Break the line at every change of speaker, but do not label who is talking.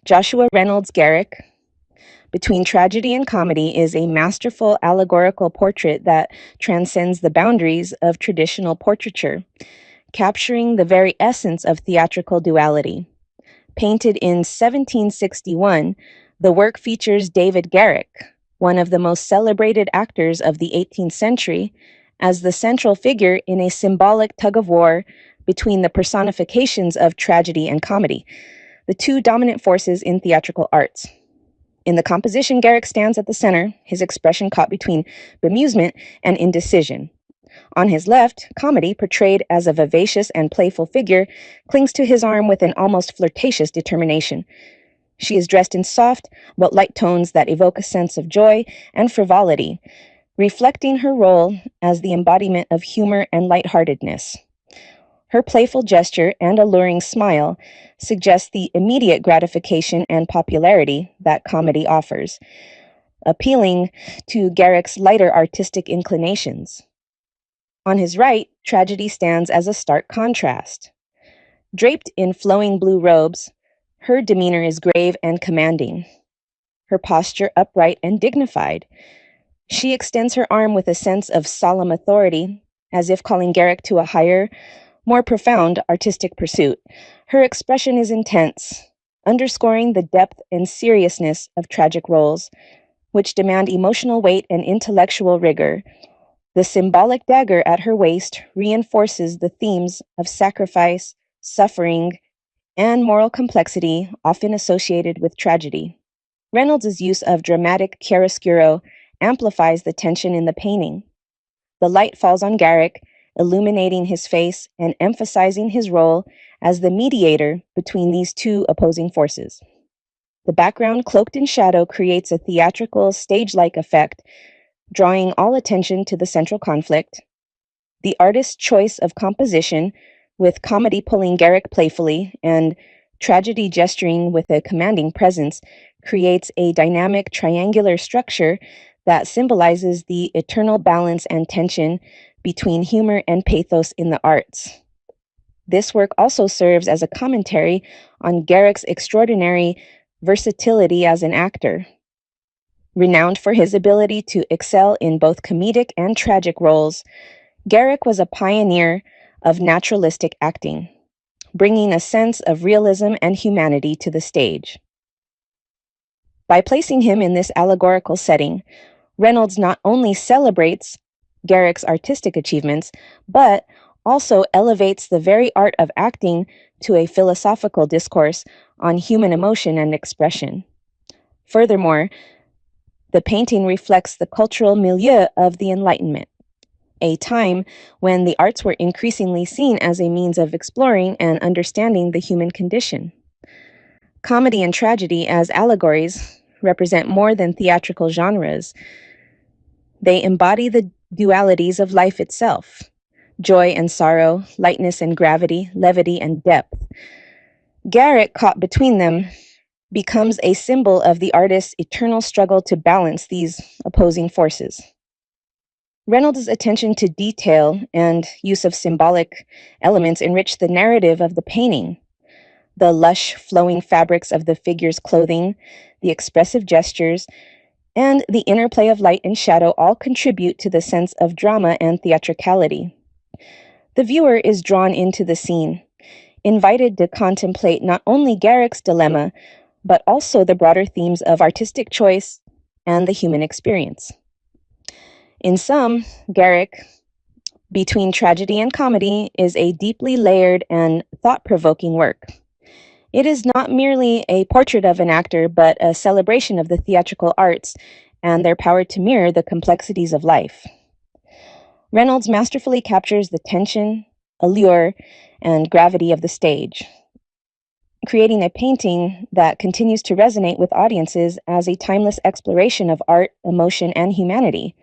Joshua Reynolds' Garrick, Between Tragedy and Comedy, is a masterful allegorical portrait that transcends the boundaries of traditional portraiture, capturing the very essence of theatrical duality. Painted in 1761, the work features David Garrick, one of the most celebrated actors of the 18th century, as the central figure in a symbolic tug-of-war between the personifications of tragedy and comedy, the two dominant forces in theatrical arts. In the composition, Garrick stands at the center, his expression caught between bemusement and indecision. On his left, Comedy, portrayed as a vivacious and playful figure, clings to his arm with an almost flirtatious determination. She is dressed in soft but light tones that evoke a sense of joy and frivolity, reflecting her role as the embodiment of humor and lightheartedness. Her playful gesture and alluring smile suggest the immediate gratification and popularity that Comedy offers, appealing to Garrick's lighter artistic inclinations. On his right, Tragedy stands as a stark contrast. Draped in flowing blue robes, her demeanor is grave and commanding, her posture upright and dignified. She extends her arm with a sense of solemn authority, as if calling Garrick to a higher, more profound artistic pursuit. Her expression is intense, underscoring the depth and seriousness of tragic roles, which demand emotional weight and intellectual rigor. The symbolic dagger at her waist reinforces the themes of sacrifice, suffering, and moral complexity often associated with tragedy. Reynolds' use of dramatic chiaroscuro amplifies the tension in the painting. The light falls on Garrick, illuminating his face and emphasizing his role as the mediator between these two opposing forces. The background, cloaked in shadow, creates a theatrical, stage-like effect, drawing all attention to the central conflict. The artist's choice of composition, with Comedy pulling Garrick playfully and tragedy gesturing with a commanding presence, creates a dynamic triangular structure that symbolizes the eternal balance and tension between humor and pathos in the arts. This work also serves as a commentary on Garrick's extraordinary versatility as an actor. Renowned for his ability to excel in both comedic and tragic roles, Garrick was a pioneer of naturalistic acting, bringing a sense of realism and humanity to the stage. By placing him in this allegorical setting, Reynolds not only celebrates Garrick's artistic achievements, but also elevates the very art of acting to a philosophical discourse on human emotion and expression. Furthermore, the painting reflects the cultural milieu of the Enlightenment, a time when the arts were increasingly seen as a means of exploring and understanding the human condition. Comedy and tragedy as allegories represent more than theatrical genres. They embody the dualities of life itself: joy and sorrow, lightness and gravity, levity and depth. Garrick, caught between them, becomes a symbol of the artist's eternal struggle to balance these opposing forces. Reynolds' attention to detail and use of symbolic elements enrich the narrative of the painting. The lush, flowing fabrics of the figure's clothing, the expressive gestures, and the interplay of light and shadow all contribute to the sense of drama and theatricality. The viewer is drawn into the scene, invited to contemplate not only Garrick's dilemma, but also the broader themes of artistic choice and the human experience. In sum, Garrick, Between Tragedy and Comedy, is a deeply layered and thought-provoking work. It is not merely a portrait of an actor, but a celebration of the theatrical arts and their power to mirror the complexities of life. Reynolds masterfully captures the tension, allure, and gravity of the stage, creating a painting that continues to resonate with audiences as a timeless exploration of art, emotion, and humanity.